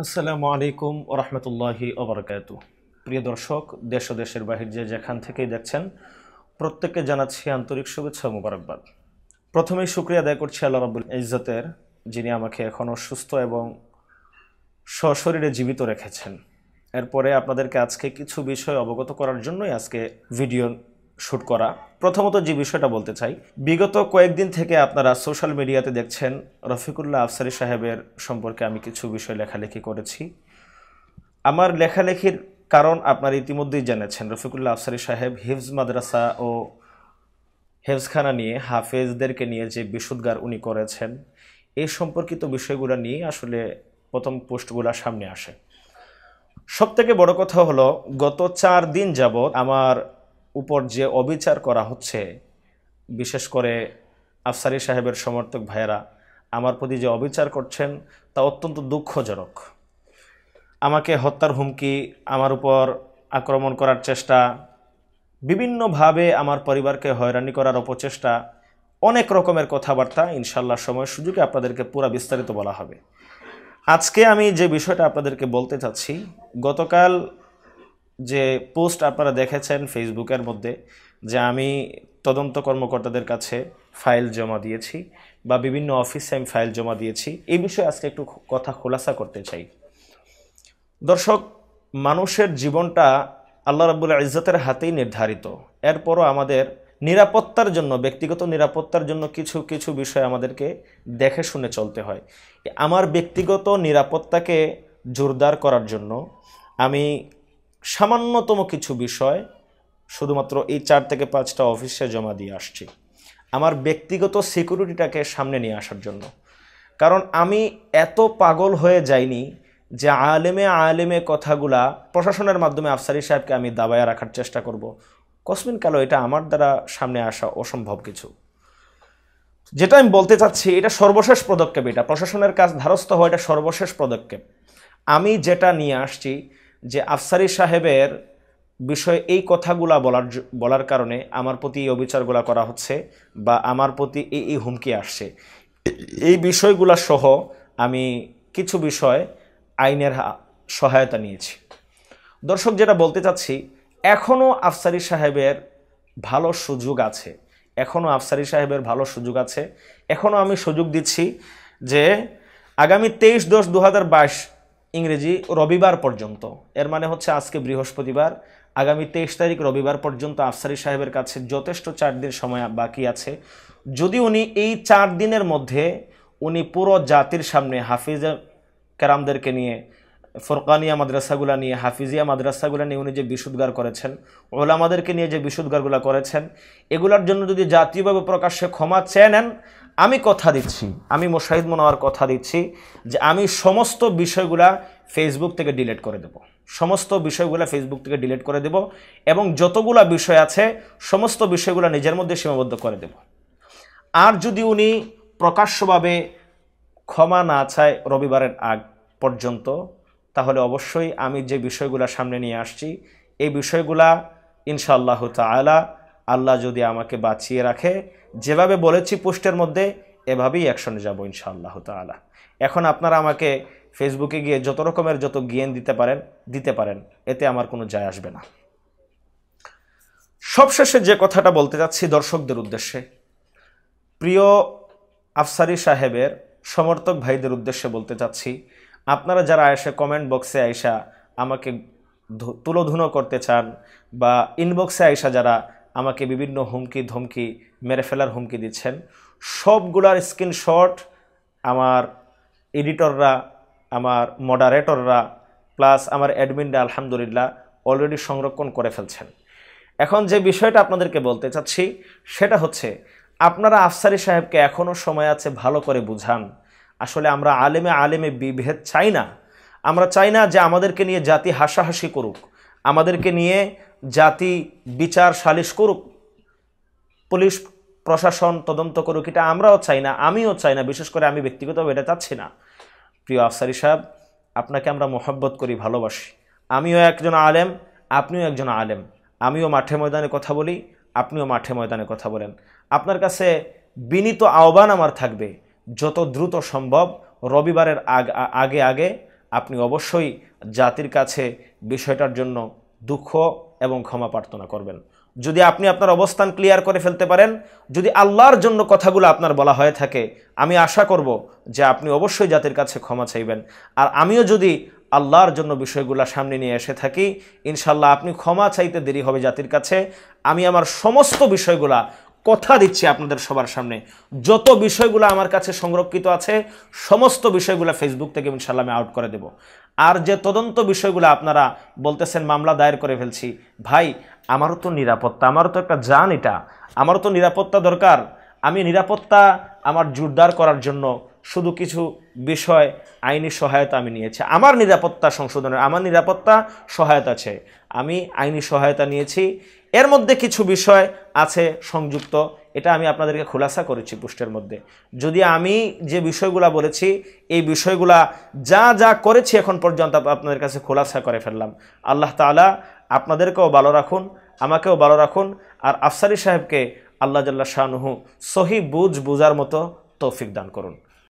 আসসালামু আলাইকুম ওয়া রাহমাতুল্লাহি ওয়া বারাকাতুহু। প্রিয় দর্শক, দেশ ও দেশের বাহির যেখান থেকেই দেখছেন, প্রত্যেককে জানাচ্ছি আন্তরিক শুভেচ্ছা ও মোবারকবাদ। প্রথমেই শুকরিয়া আদায় করছি আল্লাহ রাব্বুল ইজ্জতের, যিনি আমাকে এখনও সুস্থ এবং সশরীরে জীবিত রেখেছেন। এরপরে আপনাদেরকে আজকে কিছু বিষয় অবগত করার জন্যই আজকে ভিডিও শ্যুট করা। প্রথমত যে বিষয়টা বলতে চাই, বিগত কয়েকদিন থেকে আপনারা সোশ্যাল মিডিয়াতে দেখছেন রফিকুল্লাহ আফসারী সাহেবের সম্পর্কে আমি কিছু বিষয় লেখালেখি করেছি। আমার লেখালেখির কারণ আপনারা ইতিমধ্যেই জেনেছেন। রফিকুল্লাহ আফসারী সাহেব হিফজ মাদ্রাসা ও হেফজখানা নিয়ে হাফেজদেরকে নিয়ে যে বিশুদ্গার উনি করেছেন, এই সম্পর্কিত বিষয়গুলো নিয়ে আসলে প্রথম পোস্টগুলো সামনে আসে। সবথেকে বড় কথা হলো, গত 4 দিন যাবৎ আমার উপর যে অবিচার করা হচ্ছে, বিশেষ করে আফসারী সাহেবের সমর্থক ভাইয়েরা আমার প্রতি যে অবিচার করছেন, তা অত্যন্ত দুঃখজনক। আমাকে হত্যার হুমকি, আমার উপর আক্রমণ করার চেষ্টা, বিভিন্নভাবে আমার পরিবারকে হয়রানি করার অপচেষ্টা, অনেক রকমের কথাবার্তা ইনশাল্লাহ সময় সুযোগে আপনাদেরকে পুরা বিস্তারিত বলা হবে। আজকে আমি যে বিষয়টা আপনাদেরকে বলতে চাচ্ছি, গতকাল যে পোস্ট আপনারা দেখেছেন ফেসবুকের মধ্যে, যে আমি তদন্ত কর্মকর্তাদের কাছে ফাইল জমা দিয়েছি বা বিভিন্ন অফিসে আমি ফাইল জমা দিয়েছি, এই বিষয়ে আজকে একটু কথা খোলাসা করতে চাই। দর্শক, মানুষের জীবনটা আল্লাহ রাব্বুল ইজ্জতের হাতেই নির্ধারিত। এরপরও আমাদের নিরাপত্তার জন্য, ব্যক্তিগত নিরাপত্তার জন্য কিছু কিছু বিষয় আমাদেরকে দেখে শুনে চলতে হয়। আমার ব্যক্তিগত নিরাপত্তাকে জোরদার করার জন্য আমি সামান্যতম কিছু বিষয় শুধুমাত্র এই 4 থেকে 5টা অফিসে জমা দিয়ে আসছি, আমার ব্যক্তিগত সিকিউরিটিটাকে সামনে নিয়ে আসার জন্য। কারণ আমি এত পাগল হয়ে যাইনি যে আলেমে কথাগুলা প্রশাসনের মাধ্যমে আফসারী সাহেবকে আমি দাবায় রাখার চেষ্টা করব। কসমিন কালো এটা আমার দ্বারা সামনে আসা অসম্ভব কিছু। যেটা আমি বলতে চাচ্ছি, এটা সর্বশেষ পদক্ষেপ, এটা প্রশাসনের কাজ ধারস্থ হওয়া, এটা সর্বশেষ পদক্ষেপ। আমি যেটা নিয়ে আসছি যে আফসারী সাহেবের বিষয়ে এই কথাগুলা বলার কারণে আমার প্রতি এই অবিচারগুলা করা হচ্ছে বা আমার প্রতি এই হুমকি আসছে, এই বিষয়গুলা সহ আমি কিছু বিষয় আইনের সহায়তা নিয়েছি। দর্শক, যেটা বলতে চাচ্ছি, এখনও আফসারী সাহেবের ভালো সুযোগ আছে, এখনও আফসারী সাহেবের ভালো সুযোগ আছে। এখনও আমি সুযোগ দিচ্ছি যে আগামী 23/10/2022 ইংরেজি রবিবার পর্যন্ত, এর মানে হচ্ছে আজকে বৃহস্পতিবার, আগামী 23 তারিখ রবিবার পর্যন্ত আফসারী সাহেবের কাছে যথেষ্ট 4 দিন সময় বাকি আছে। যদি উনি এই 4 দিনের মধ্যে উনি পুরো জাতির সামনে হাফিজ কেরামদেরকে নিয়ে, ফোরকানিয়া মাদ্রাসাগুলা নিয়ে, হাফিজিয়া মাদ্রাসাগুলা নিয়ে উনি যে বিশুদ্গার করেছেন, ওলামাদেরকে নিয়ে যে বিশুদ্গারগুলা করেছেন, এগুলার জন্য যদি জাতীয়ভাবে প্রকাশ্যে ক্ষমা চেয়ে নেন, আমি কথা দিচ্ছি, আমি মোশাহিদ মনোয়ার কথা দিচ্ছি যে আমি সমস্ত বিষয়গুলা ফেসবুক থেকে ডিলিট করে দেব, সমস্ত বিষয়গুলো ফেসবুক থেকে ডিলিট করে দেব এবং যতগুলা বিষয় আছে সমস্ত বিষয়গুলো নিজের মধ্যে সীমাবদ্ধ করে দেব। আর যদি উনি প্রকাশ্যভাবে ক্ষমা না চায় রবিবারের আগ পর্যন্ত, তাহলে অবশ্যই আমি যে বিষয়গুলো সামনে নিয়ে আসছি, এই বিষয়গুলা ইনশাআল্লাহ তাআলা আল্লাহ যদি আমাকে বাঁচিয়ে রাখে, যেভাবে বলেছি পোস্টের মধ্যে, এভাবেই অ্যাকশনে যাব ইনশাআল্লাহ তাআলা। এখন আপনারা আমাকে ফেসবুকে গিয়ে যত রকমের যত জ্ঞান দিতে পারেন, এতে আমার কোনো যায় আসবে না। সবশেষে যে কথাটা বলতে চাচ্ছি দর্শকদের উদ্দেশ্যে, প্রিয় আফসারী সাহেবের সমর্থক ভাইদের উদ্দেশ্যে বলতে চাচ্ছি, আপনারা যারা এসে কমেন্ট বক্সে আইসা আমাকে তুলোধুনো করতে চান বা ইনবক্সে আইসা যারা আমাকে বিভিন্ন হুমকি ধমকি, মেরে ফেলার হুমকি দিচ্ছেন, সবগুলার স্ক্রিনশট আমার এডিটররা, আমার মডারেটররা প্লাস আমার অ্যাডমিনরা আলহামদুলিল্লাহ অলরেডি সংরক্ষণ করে ফেলছেন। এখন যে বিষয়টা আপনাদেরকে বলতে চাচ্ছি সেটা হচ্ছে, আপনারা আফসারী সাহেবকে এখনও সময় আছে, ভালো করে বুঝান। আসলে আমরা আলেমে বিভেদ চাই না। আমরা চাই না যে আমাদেরকে নিয়ে জাতি হাসাহাসি করুক, আমাদেরকে নিয়ে জাতি বিচার সালিশ করুক, পুলিশ প্রশাসন তদন্ত করুক, এটা আমরাও চাই না, আমিও চাই না, বিশেষ করে আমি ব্যক্তিগতভাবে এটা চাচ্ছি না। প্রিয় আফসারী সাহেব, আপনাকে আমরা মোহাব্বত করি, ভালোবাসি। আমিও একজন আলেম, আপনিও একজন আলেম। আমিও মাঠে ময়দানে কথা বলি, আপনিও মাঠে ময়দানে কথা বলেন। আপনার কাছে বিনীত আহ্বান আমার থাকবে, যত দ্রুত সম্ভব রবিবারের আগে আপনি অবশ্যই জাতির কাছে বিষয়টার জন্য দুঃখ এবং ক্ষমা প্রার্থনা করবেন। যদি আপনি আপনার অবস্থান ক্লিয়ার করে ফেলতে পারেন, যদি আল্লাহর জন্য কথাগুলো আপনার বলা হয়ে থাকে, আমি আশা করব যে আপনি অবশ্যই জাতির কাছে ক্ষমা চাইবেন। আর আমিও যদি আল্লাহর জন্য বিষয়গুলো সামনে নিয়ে এসে থাকি, ইনশাল্লাহ আপনি ক্ষমা চাইতে দেরি হবে জাতির কাছে। আমি আমার সমস্ত বিষয়গুলা কথা দিচ্ছি আপনাদের সবার সামনে, যত বিষয়গুলো আমার কাছে সংরক্ষিত আছে সমস্ত বিষয়গুলো ফেসবুক থেকে ইনশাল্লাহ আমি আউট করে দেব। আর যে তদন্ত বিষয়গুলো আপনারা বলতেছেন মামলা দায়ের করে ফেলছি, ভাই আমারও তো নিরাপত্তা, আমারও তো একটা জান, এটা আমারও তো নিরাপত্তা দরকার। আমি নিরাপত্তা আমার জোরদার করার জন্য শুধু কিছু বিষয় আইনি সহায়তা আমি নিয়েছি। আমার নিরাপত্তা সংশোধনের, আমার নিরাপত্তা সহায়তা আছে, আমি আইনি সহায়তা নিয়েছি। এর মধ্যে কিছু বিষয় আছে সংযুক্ত, এটা আমি আপনাদেরকে খোলাসা করেছি পোস্টের মধ্যে। যদি আমি যে বিষয়গুলো বলেছি এই বিষয়গুলা যা যা করেছি এখন পর্যন্ত আপনাদের কাছে খোলাসা করে ফেললাম। আল্লাহ তাআলা আপনাদেরকেও ভালো রাখুন, আমাকেও ভালো রাখুন, আর আফসারি সাহেবকে আল্লাহ জাল্লা শানুহু সহি বুঝার মতো তৌফিক দান করুন।